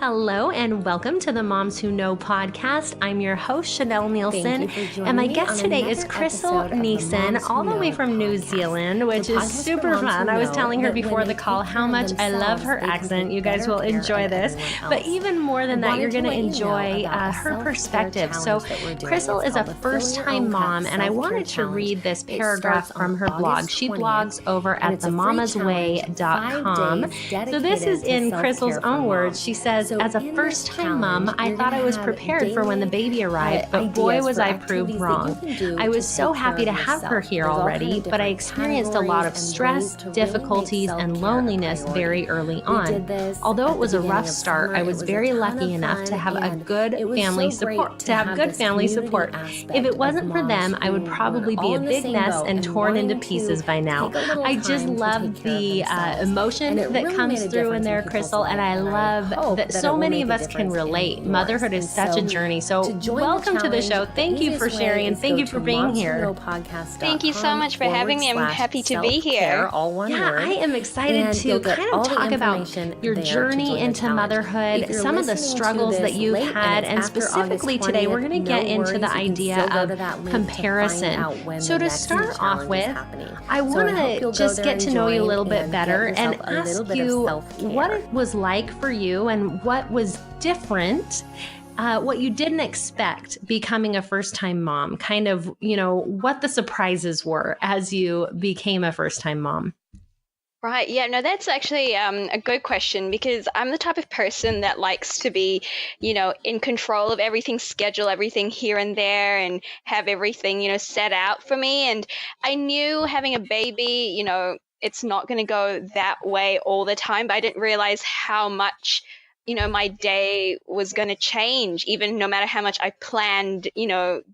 Hello and welcome to the Moms Who Know podcast. I'm your host, Chanel Nielsen, and my guest today is Kristle Neeson, all the way from New Zealand, which is super fun. I was telling her before the call how much I love her accent. You guys will enjoy this, but even more than that, you're going to enjoy her perspective. So Kristle is a first-time mom, and I wanted to read this paragraph from her blog. She blogs over at themamasway.com. So this is in Kristle's own words. She says, as a first-time mom, I thought I was prepared for when the baby arrived, but boy was I proved wrong. I was so happy to have her here already, but I experienced a lot of stress, difficulties, and loneliness very early on. Although it was a rough start, I was very lucky enough to have a good family support. If it wasn't for them, I would probably be a big mess and torn into pieces by now. I just love the emotion that comes through in there, Kristle, and I love that so many of us can relate. Motherhood is such a journey. So welcome to the show. Thank you for sharing and thank you for being here. Thank you so much for having me. I'm happy to be here. I am excited to kind of talk about your journey into motherhood, some of the struggles that you've had, and specifically today we're going to get into the idea of comparison. So to start off with, I want to just get to know you a little bit better and ask you what it was like for you and what was different, what you didn't expect becoming a first-time mom, kind of, what the surprises were as you became a first-time mom. Right. Yeah, no, that's actually a good question because I'm the type of person that likes to be, in control of everything, schedule everything here and there and have everything, set out for me. And I knew having a baby, it's not going to go that way all the time, but I didn't realize how much my day was going to change, even no matter how much I planned,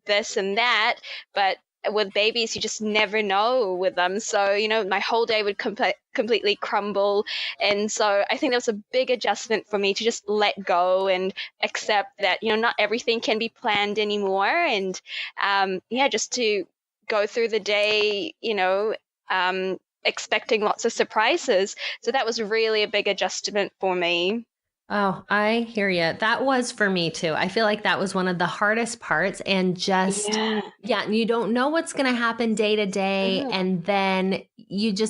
this and that. But with babies, you just never know with them. So, my whole day would completely crumble. And so I think that was a big adjustment for me to just let go and accept that, not everything can be planned anymore. And just to go through the day, expecting lots of surprises. So that was really a big adjustment for me. Oh, I hear you. That was for me too. I feel like that was one of the hardest parts and you don't know what's going to happen day to day. And then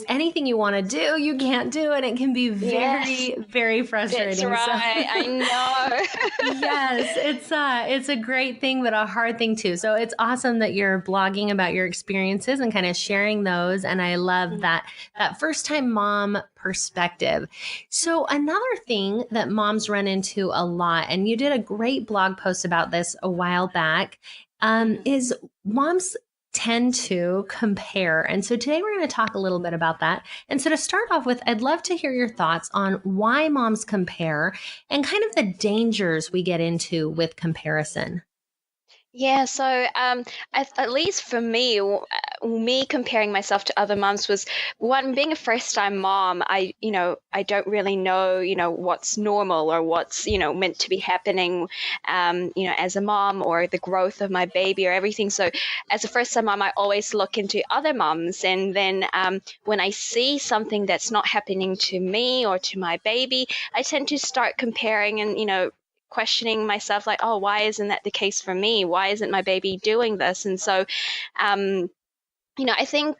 anything you want to do, you can't do. And it can be very, very frustrating. That's right. I know. Yes, it's a great thing, but a hard thing too. So it's awesome that you're blogging about your experiences and kind of sharing those. And I love that first time mom perspective. So another thing that moms run into a lot, and you did a great blog post about this a while back, is moms tend to compare. And so today we're going to talk a little bit about that. And so to start off with, I'd love to hear your thoughts on why moms compare and kind of the dangers we get into with comparison. Yeah, so at least for me, me comparing myself to other moms was one, being a first-time mom. I don't really know, what's normal or what's, meant to be happening, as a mom or the growth of my baby or everything. So as a first-time mom, I always look into other moms. And then when I see something that's not happening to me or to my baby, I tend to start comparing and, questioning myself like, oh, why isn't that the case for me? Why isn't my baby doing this? And so, I think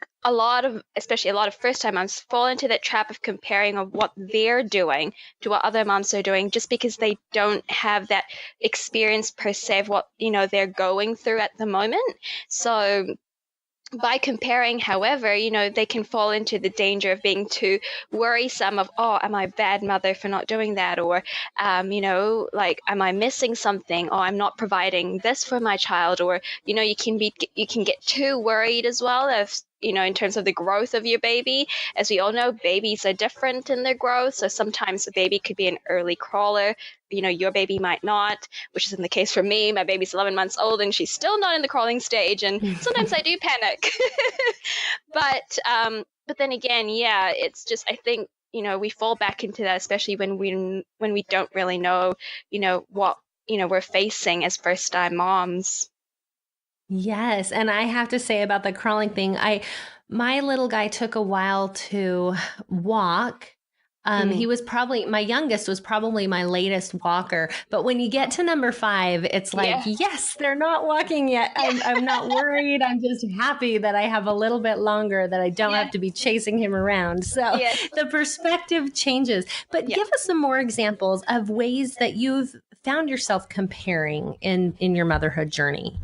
especially a lot of first-time moms fall into that trap of comparing of what they're doing to what other moms are doing just because they don't have that experience per se of what, they're going through at the moment. So by comparing, however, they can fall into the danger of being too worrisome of, oh, am I a bad mother for not doing that? Or, like, am I missing something? Or I'm not providing this for my child? Or, you can get too worried as well if, in terms of the growth of your baby. As we all know, babies are different in their growth. So sometimes a baby could be an early crawler. Your baby might not, which isn't the case for me. My baby's 11 months old and she's still not in the crawling stage. And sometimes I do panic. But then again, it's just, I think, we fall back into that, especially when we don't really know, what, we're facing as first time moms. Yes. And I have to say about the crawling thing, my little guy took a while to walk. He was probably, my youngest was probably my latest walker. But when you get to number 5, it's like, yes, they're not walking yet. I'm not worried. I'm just happy that I have a little bit longer, that I don't have to be chasing him around. So the perspective changes. But give us some more examples of ways that you've found yourself comparing in your motherhood journey.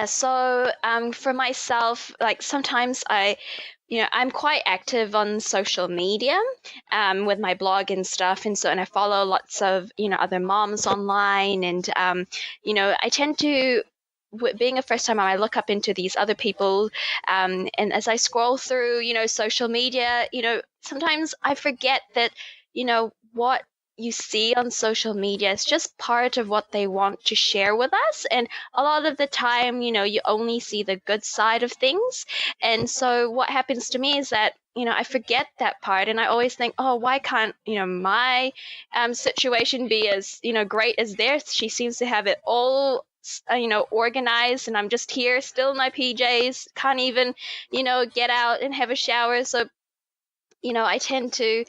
So for myself, like sometimes I'm quite active on social media with my blog and stuff. And I follow lots of, other moms online. And, I tend to, being a first time mom, I look up into these other people. And as I scroll through, social media, sometimes I forget that, what you see on social media is just part of what they want to share with us. And a lot of the time, you only see the good side of things. And so what happens to me is that, I forget that part, and I always think, oh, why can't, my situation be as, great as theirs? She seems to have it all organized, and I'm just here still in my PJs, can't even, get out and have a shower. So, I tend to,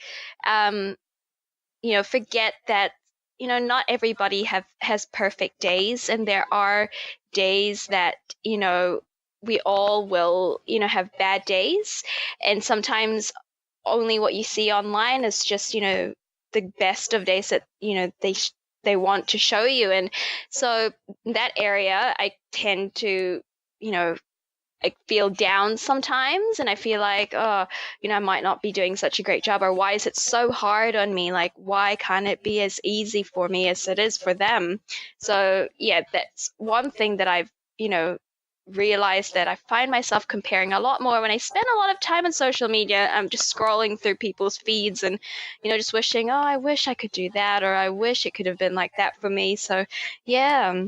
forget that, not everybody has perfect days, and there are days that, we all will, have bad days. And sometimes only what you see online is just, the best of days that, they want to show you. And so that area, I tend to, I feel down sometimes, and I feel like, oh, I might not be doing such a great job, or why is it so hard on me? Like, why can't it be as easy for me as it is for them? So that's one thing that I've, realized, that I find myself comparing a lot more when I spend a lot of time on social media. I'm just scrolling through people's feeds and, just wishing, oh, I wish I could do that, or I wish it could have been like that for me. So, yeah.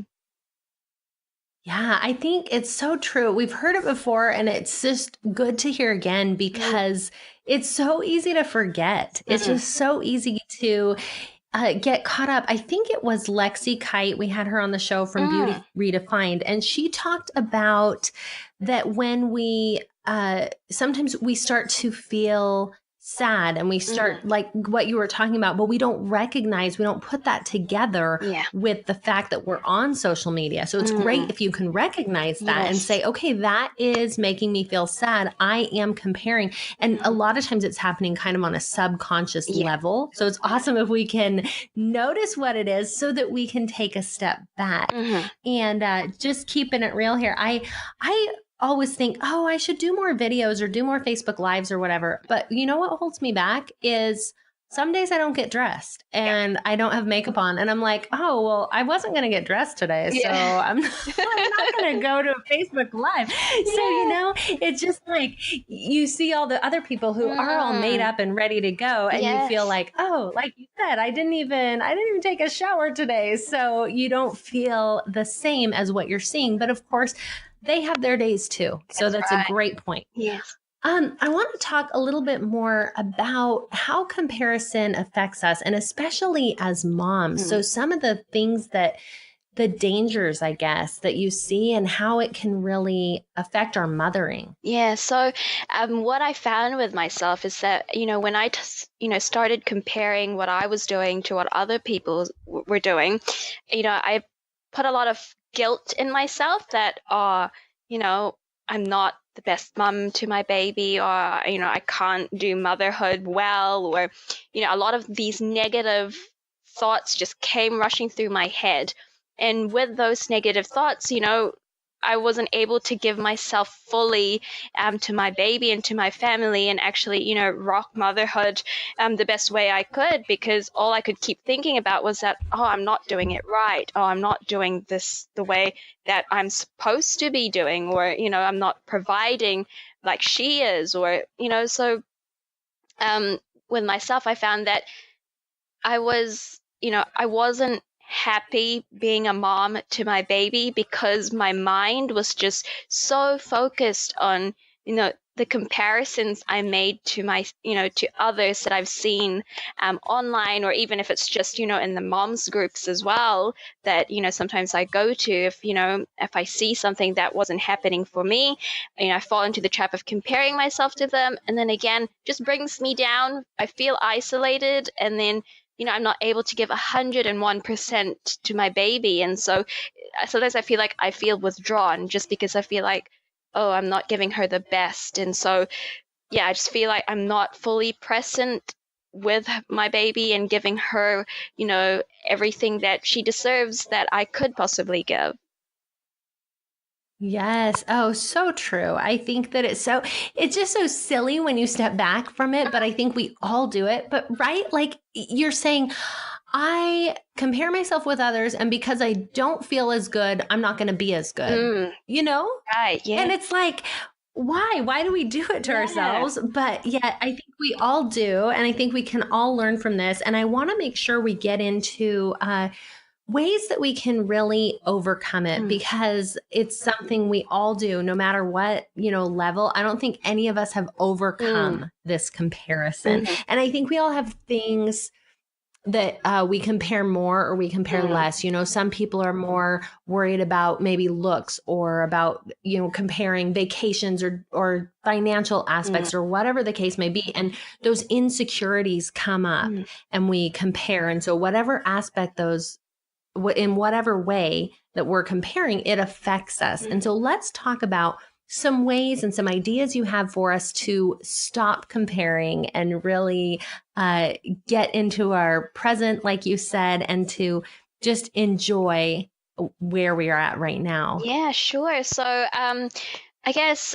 Yeah, I think it's so true. We've heard it before, and it's just good to hear again, because it's so easy to forget. It's just so easy to get caught up. I think it was Lexi Kite. We had her on the show from Beauty Redefined, and she talked about that when we sometimes we start to feel sad, and we start like what you were talking about, but we don't put that together with the fact that we're on social media. So it's great if you can recognize that and say, okay, that is making me feel sad. I am comparing. And a lot of times it's happening kind of on a subconscious level. So it's awesome if we can notice what it is, so that we can take a step back. And just keeping it real here. I always think, oh, I should do more videos or do more Facebook Lives or whatever. But you know what holds me back is some days I don't get dressed and I don't have makeup on. And I'm like, oh, well, I wasn't going to get dressed today. So I'm not going to go to a Facebook Live. So, it's just like you see all the other people who are all made up and ready to go. And you feel like, oh, like you said, I didn't even take a shower today. So you don't feel the same as what you're seeing. But of course, they have their days too. So that's a great point. Yes. I want to talk a little bit more about how comparison affects us, and especially as moms. So some of the things the dangers, I guess, that you see, and how it can really affect our mothering. Yeah. So what I found with myself is that, when I, started comparing what I was doing to what other people were doing, I put a lot of guilt in myself that, I'm not the best mom to my baby, or, I can't do motherhood well, or, a lot of these negative thoughts just came rushing through my head. And with those negative thoughts, I wasn't able to give myself fully to my baby and to my family, and actually, rock motherhood the best way I could, because all I could keep thinking about was that, oh, I'm not doing it right. Oh, I'm not doing this the way that I'm supposed to be doing, or, I'm not providing like she is, or, so with myself, I found that I wasn't happy being a mom to my baby, because my mind was just so focused on, the comparisons I made to to others that I've seen online, or even if it's just, in the moms groups as well, that, sometimes I go to, if I see something that wasn't happening for me, I fall into the trap of comparing myself to them. And then again, just brings me down. I feel isolated. And then, I'm not able to give 101% to my baby. And so sometimes I feel like I feel withdrawn just because I feel like, oh, I'm not giving her the best. And so, yeah, I just feel like I'm not fully present with my baby and giving her, everything that she deserves that I could possibly give. Yes. Oh, so true. I think that it's just so silly when you step back from it, but I think we all do it. But right, like you're saying, I compare myself with others, and because I don't feel as good, I'm not going to be as good, Right. Yeah. And it's like, why? Why do we do it to ourselves? But yet I think we all do. And I think we can all learn from this. And I want to make sure we get into, ways that we can really overcome it, because it's something we all do no matter what, level. I don't think any of us have overcome this comparison. And I think we all have things that we compare more or we compare less. Some people are more worried about maybe looks or about, comparing vacations or financial aspects or whatever the case may be. And those insecurities come up and we compare. And so whatever aspect in whatever way that we're comparing, it affects us. And so let's talk about some ways and some ideas you have for us to stop comparing and really get into our present, like you said, and to just enjoy where we are at right now. Yeah, sure. So I guess,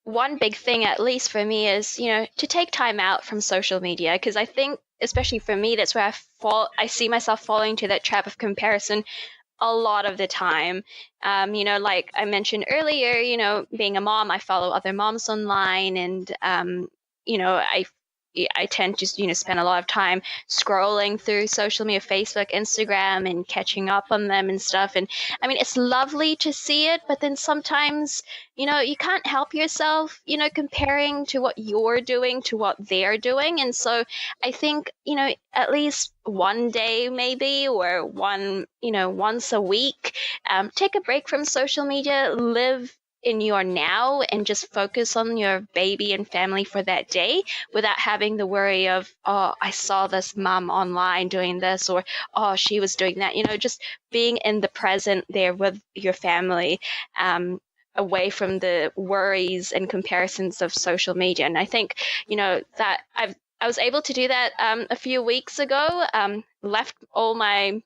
one big thing, at least for me, is, to take time out from social media, because I think, especially for me, that's where I see myself falling into that trap of comparison a lot of the time. Like I mentioned earlier, being a mom, I follow other moms online, and I tend to, spend a lot of time scrolling through social media, Facebook, Instagram, and catching up on them and stuff. And I mean, it's lovely to see it, but then sometimes, you can't help yourself, comparing to what you're doing to what they're doing. And so I think, at least one day maybe, or once a week, take a break from social media, live in your now, and just focus on your baby and family for that day without having the worry of, oh, I saw this mom online doing this, or, oh, she was doing that. Just being in the present there with your family, away from the worries and comparisons of social media. And I think, that I was able to do that a few weeks ago, left all my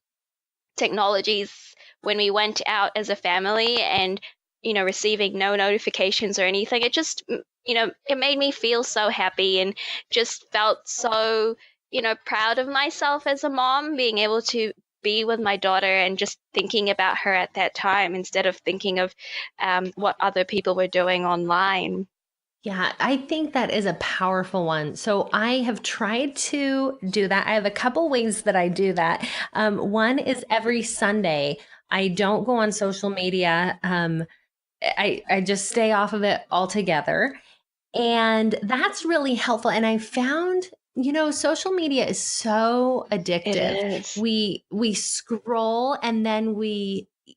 technologies when we went out as a family, and receiving no notifications or anything. It just, it made me feel so happy, and just felt so, proud of myself as a mom, being able to be with my daughter and just thinking about her at that time instead of thinking of what other people were doing online. Yeah, I think that is a powerful one. So I have tried to do that. I have a couple ways that I do that. One is every Sunday, I don't go on social media. I just stay off of it altogether. And that's really helpful. And I found, social media is so addictive. It is. We scroll, and then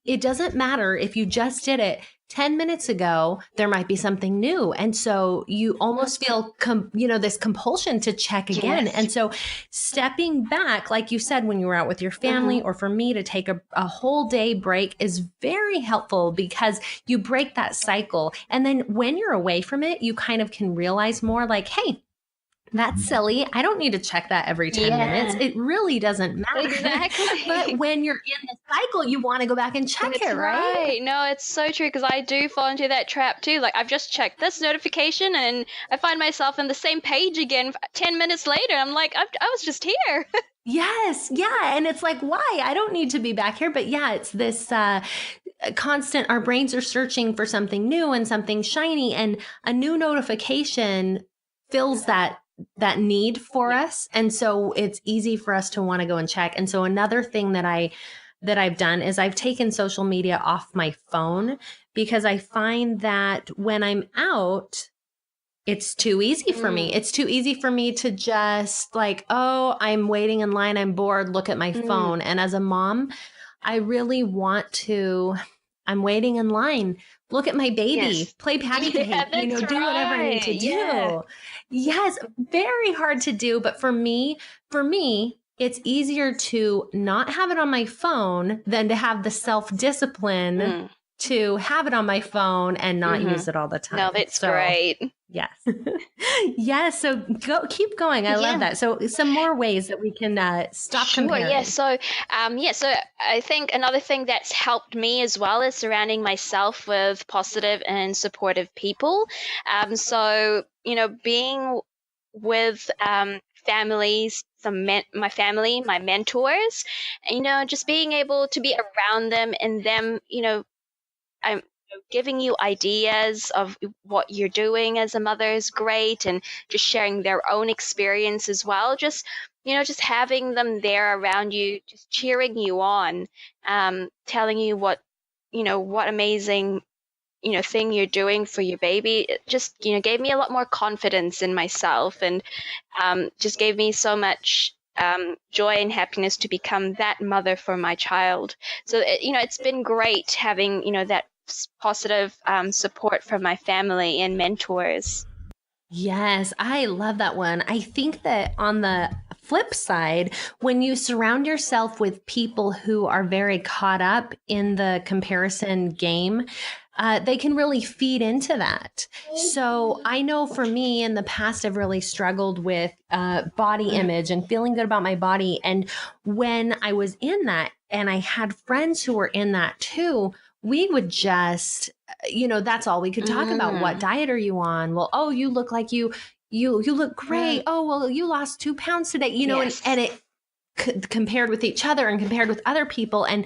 it doesn't matter if you just did it 10 minutes ago, there might be something new. And so you almost feel, this compulsion to check again. Yes. And so stepping back, like you said, when you were out with your family, or for me to take a whole day break is very helpful, because you break that cycle. And then when you're away from it, you kind of can realize more like, hey, that's silly. I don't need to check that every 10 minutes. It really doesn't matter. Exactly. But when you're in the cycle, you want to go back and check it, right? No, it's so true, because I do fall into that trap too. Like, I've just checked this notification and I find myself in the same page again 10 minutes later. I'm like, I was just here. Yes. Yeah. And it's like, why? I don't need to be back here. But yeah, it's this constant, our brains are searching for something new and something shiny, and a new notification fills that need for us. And so it's easy for us to want to go and check. And so another thing that I've done is I've taken social media off my phone, because I find that when I'm out, it's too easy for me. It's too easy for me to just like, oh, I'm waiting in line. I'm bored. Look at my phone. And as a mom, I really want to, I'm waiting in line. Look at my baby, play patty cake, do whatever I need to do. Yes, very hard to do. But for me, it's easier to not have it on my phone than to have the self-discipline to have it on my phone and not use it all the time. No, that's great. Yes. Yes. So keep going. I love that. So some more ways that we can stop comparing. Yeah. So, so I think another thing that's helped me as well is surrounding myself with positive and supportive people. So, being with families, my family, my mentors, just being able to be around them and them, I'm giving you ideas of what you're doing as a mother is great, and just sharing their own experience as well. Just having them there around you, just cheering you on, telling you what amazing thing you're doing for your baby. It just gave me a lot more confidence in myself, and just gave me so much joy and happiness to become that mother for my child. So it's been great having that positive support from my family and mentors. Yes, I love that one. I think that on the flip side, when you surround yourself with people who are very caught up in the comparison game, they can really feed into that. So I know for me in the past, I've really struggled with body image and feeling good about my body. And when I was in that, and I had friends who were in that too, we would just, that's all we could talk about. What diet are you on? Well, oh, you look like you look great. Oh, well, you lost 2 pounds today, and it compared with each other and compared with other people. And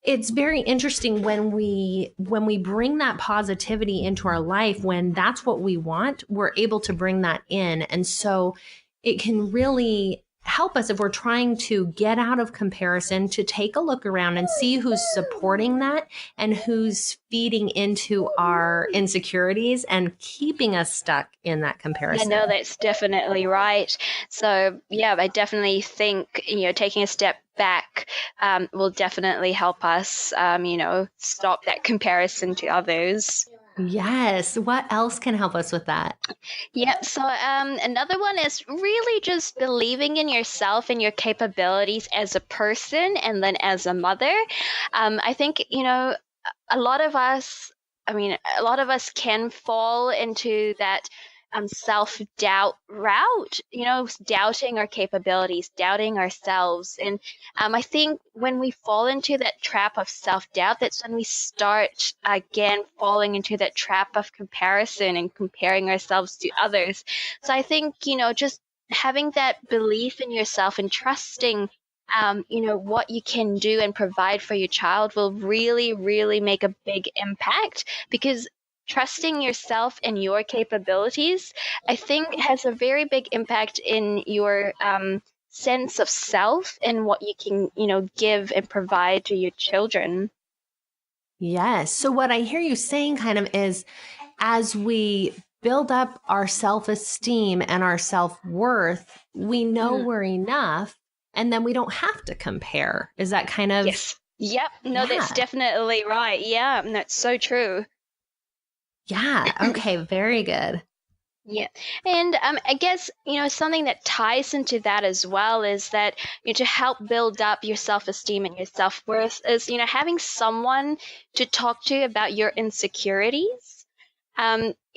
it's very interesting when we bring that positivity into our life, when that's what we want, we're able to bring that in. And so it can really help us if we're trying to get out of comparison, to take a look around and see who's supporting that and who's feeding into our insecurities and keeping us stuck in that comparison. Yeah, no, that's definitely right. So yeah, I definitely think, taking a step back will definitely help us, stop that comparison to others. Yes. What else can help us with that? Yeah. So another one is really just believing in yourself and your capabilities as a person and then as a mother. I think, a lot of us can fall into that self-doubt route, doubting our capabilities, doubting ourselves. And I think when we fall into that trap of self-doubt, that's when we start again falling into that trap of comparison and comparing ourselves to others. So I think, just having that belief in yourself and trusting what you can do and provide for your child will really, really make a big impact, because trusting yourself and your capabilities, I think, has a very big impact in your sense of self and what you can, give and provide to your children. Yes. So what I hear you saying kind of is, as we build up our self-esteem and our self-worth, we know we're enough, and then we don't have to compare. Is that kind of? Yes. Yep. No, that's definitely right. Yeah, that's so true. Yeah. Okay. Very good. Yeah. And I guess, something that ties into that as well is that, to help build up your self-esteem and your self-worth is, having someone to talk to about your insecurities.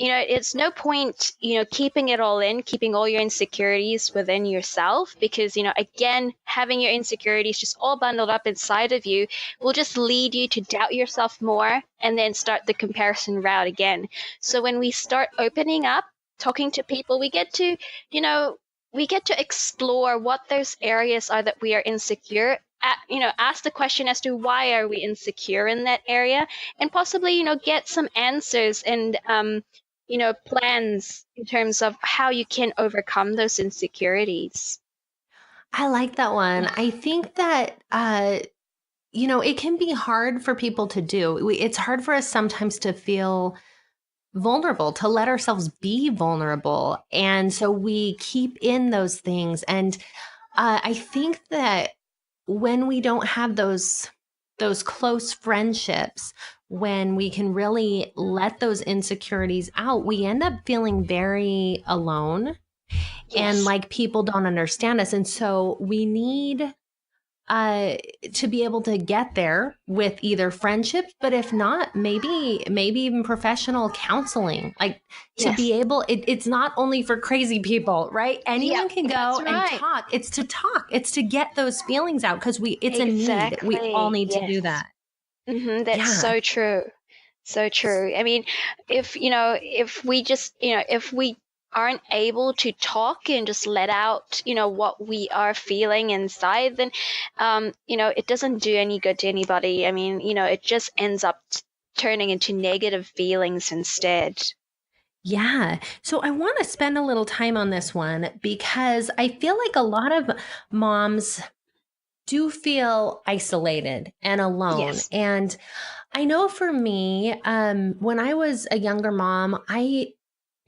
It's no point, keeping it all in, keeping all your insecurities within yourself, because, again, having your insecurities just all bundled up inside of you will just lead you to doubt yourself more and then start the comparison route again. So when we start opening up, talking to people, we get to explore what those areas are that we are insecure at, ask the question as to why are we insecure in that area, and possibly, get some answers and, plans in terms of how you can overcome those insecurities. I like that one. I think that, it can be hard for people to do. It's hard for us sometimes to feel vulnerable, to let ourselves be vulnerable. And so we keep in those things. And I think that when we don't have those close friendships, when we can really let those insecurities out, we end up feeling very alone and like people don't understand us. And so we need to be able to get there with either friendships, but if not, maybe even professional counseling, like to be able, it's not only for crazy people, right? Anyone can go and talk. It's to talk. It's to get those feelings out because it's a need. We all need to do that. That's so true. So true. I mean, if we aren't able to talk and just let out, what we are feeling inside, then, it doesn't do any good to anybody. I mean, it just ends up turning into negative feelings instead. Yeah. So I want to spend a little time on this one because I feel like a lot of moms do feel isolated and alone. Yes. And I know for me, when I was a younger mom, I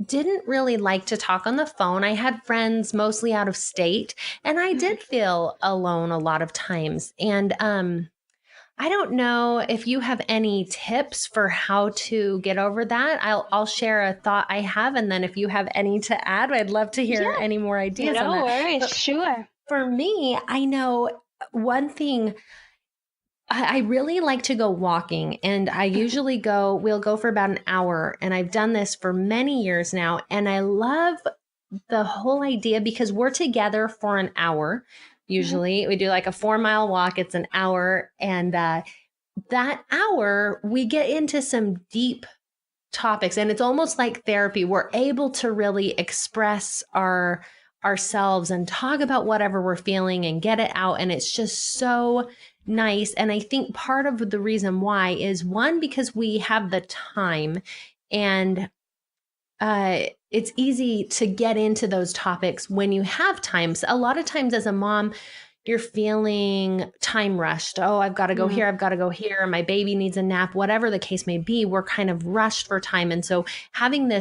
didn't really like to talk on the phone. I had friends mostly out of state, and I did feel alone a lot of times. And I don't know if you have any tips for how to get over that. I'll share a thought I have, and then if you have any to add, I'd love to hear any more ideas on that. No worries, sure. For me, I know one thing. I really like to go walking, and I usually we'll go for about an hour, and I've done this for many years now, and I love the whole idea because we're together for an hour. Usually we do like a 4-mile walk. It's an hour. And that hour we get into some deep topics, and it's almost like therapy. We're able to really express ourselves and talk about whatever we're feeling and get it out. And it's just so nice. And I think part of the reason why is, one, because we have the time, and it's easy to get into those topics when you have time. So a lot of times as a mom, you're feeling time rushed. Oh, I've got to go here. I've got to go here. My baby needs a nap, whatever the case may be. We're kind of rushed for time. And so having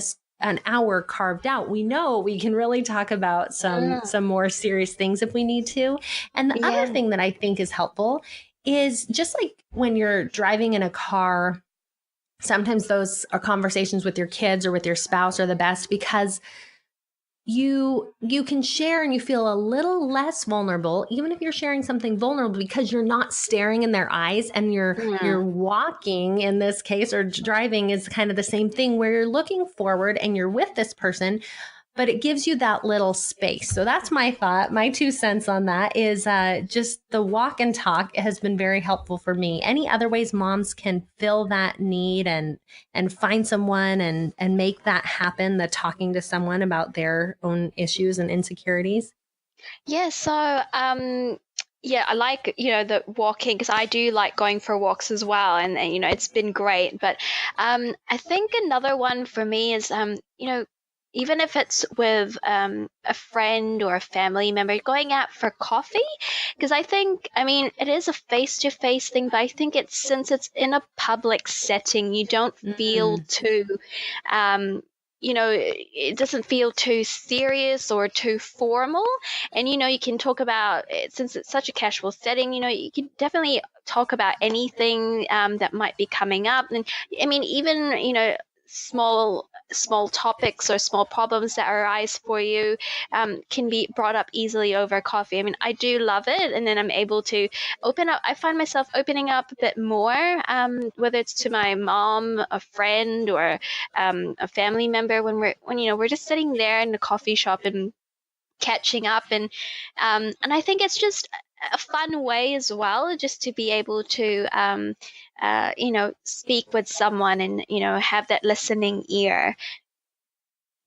an hour carved out, we know we can really talk about some more serious things if we need to. And the other thing that I think is helpful is just like when you're driving in a car, sometimes those are conversations with your kids or with your spouse are the best because you can share and you feel a little less vulnerable, even if you're sharing something vulnerable, because you're not staring in their eyes, and you're walking, in this case, or driving is kind of the same thing, where you're looking forward and you're with this person, but it gives you that little space. So that's my thought. My 2 cents on that is just the walk and talk has been very helpful for me. Any other ways moms can fill that need and find someone and make that happen, the talking to someone about their own issues and insecurities? Yeah, so I like, the walking, because I do like going for walks as well. And it's been great. But I think another one for me is, even if it's with a friend or a family member, going out for coffee, because it is a face-to-face thing, but I think since it's in a public setting, you don't feel too, it doesn't feel too serious or too formal. And, you can talk about it, since it's such a casual setting, you can definitely talk about anything that might be coming up. And even, small topics or small problems that arise for you can be brought up easily over coffee. I do love it. And then I'm able to open up. I find myself opening up a bit more, whether it's to my mom, a friend, or a family member, when we're just sitting there in the coffee shop and catching up. And I think it's just a fun way as well, just to be able to speak with someone and have that listening ear.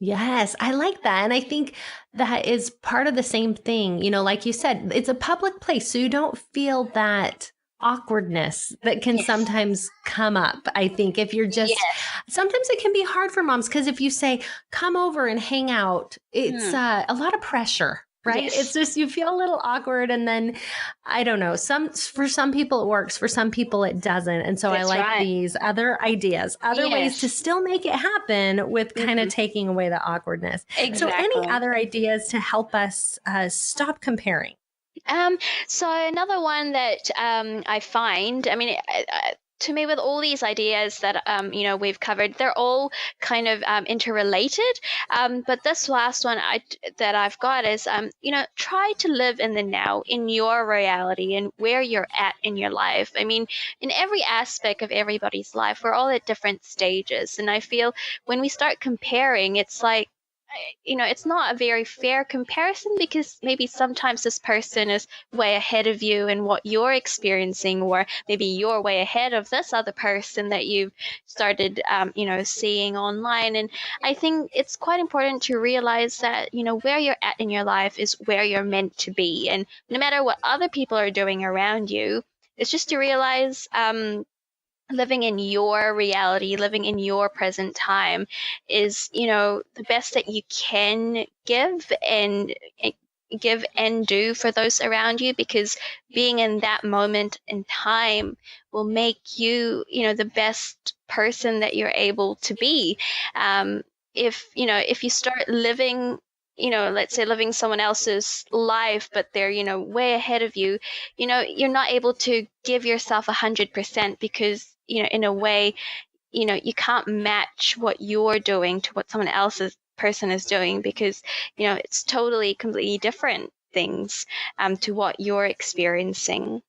Yes, I like that. And I think that is part of the same thing. Like you said, it's a public place, so you don't feel that awkwardness that can sometimes come up. I think if you're just, sometimes it can be hard for moms, because if you say, come over and hang out, it's a lot of pressure. right? Yes. It's just, you feel a little awkward. And then, I don't know, for some people it works, for some people it doesn't. And so I That's like right. these other ideas, other ways to Yes. still make it happen with kind of Mhm. taking away the awkwardness. So Exactly. any other ideas to help us stop comparing? So another one that I find, I mean, to me, with all these ideas that we've covered, they're all kind of interrelated. But this last one that I've got is try to live in the now, in your reality, and where you're at in your life. I mean, in every aspect of everybody's life, we're all at different stages, and I feel when we start comparing, it's like, it's not a very fair comparison, because maybe sometimes this person is way ahead of you in what you're experiencing, or maybe you're way ahead of this other person that you've started, seeing online. And I think it's quite important to realize that, where you're at in your life is where you're meant to be. And no matter what other people are doing around you, it's just to realize, living in your reality, living in your present time is, the best that you can give and do for those around you, because being in that moment in time will make you, the best person that you're able to be. If you start living, let's say living someone else's life, but they're, way ahead of you, you're not able to give yourself 100%, because, in a way, you can't match what you're doing to what someone else's person is doing, because, it's totally, completely different things to what you're experiencing.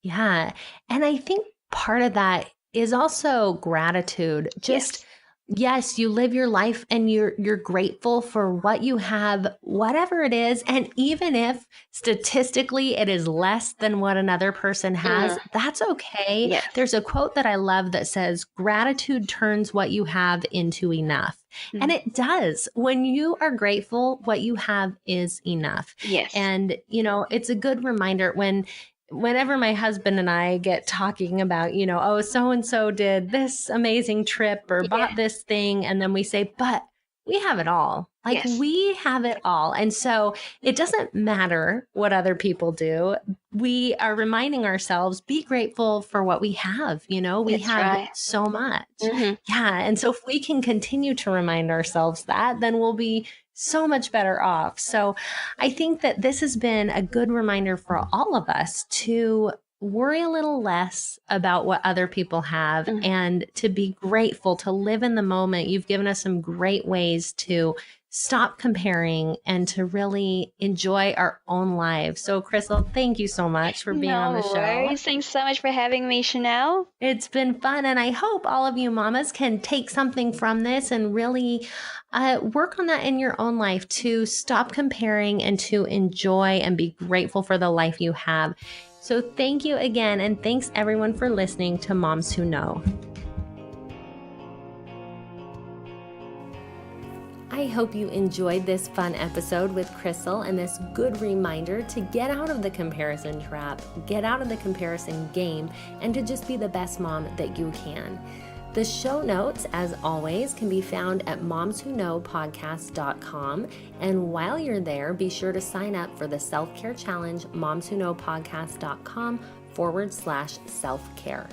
Yeah. And I think part of that is also gratitude. Just yes, you live your life and you're grateful for what you have, whatever it is. And even if statistically it is less than what another person has, that's okay. Yes. There's a quote that I love that says, gratitude turns what you have into enough. And it does. When you are grateful, what you have is enough. Yes. And, it's a good reminder whenever my husband and I get talking about, oh, so-and-so did this amazing trip or bought this thing. And then we say, but we have it all. Like we have it all. And so it doesn't matter what other people do. We are reminding ourselves, be grateful for what we have. We That's have right. so much. Yeah. And so if we can continue to remind ourselves that, then we'll be so much better off. So I think that this has been a good reminder for all of us to worry a little less about what other people have and to be grateful, to live in the moment. You've given us some great ways to stop comparing and to really enjoy our own lives. So Kristle, thank you so much for being on the show. No worries. Thanks so much for having me, Chanel. It's been fun. And I hope all of you mamas can take something from this and really work on that in your own life to stop comparing and to enjoy and be grateful for the life you have. So thank you again. And thanks everyone for listening to Moms Who Know. I hope you enjoyed this fun episode with Kristle and this good reminder to get out of the comparison trap, get out of the comparison game, and to just be the best mom that you can. The show notes, as always, can be found at momswhoknowpodcast.com. And while you're there, be sure to sign up for the self-care challenge, momswhoknowpodcast.com/self-care.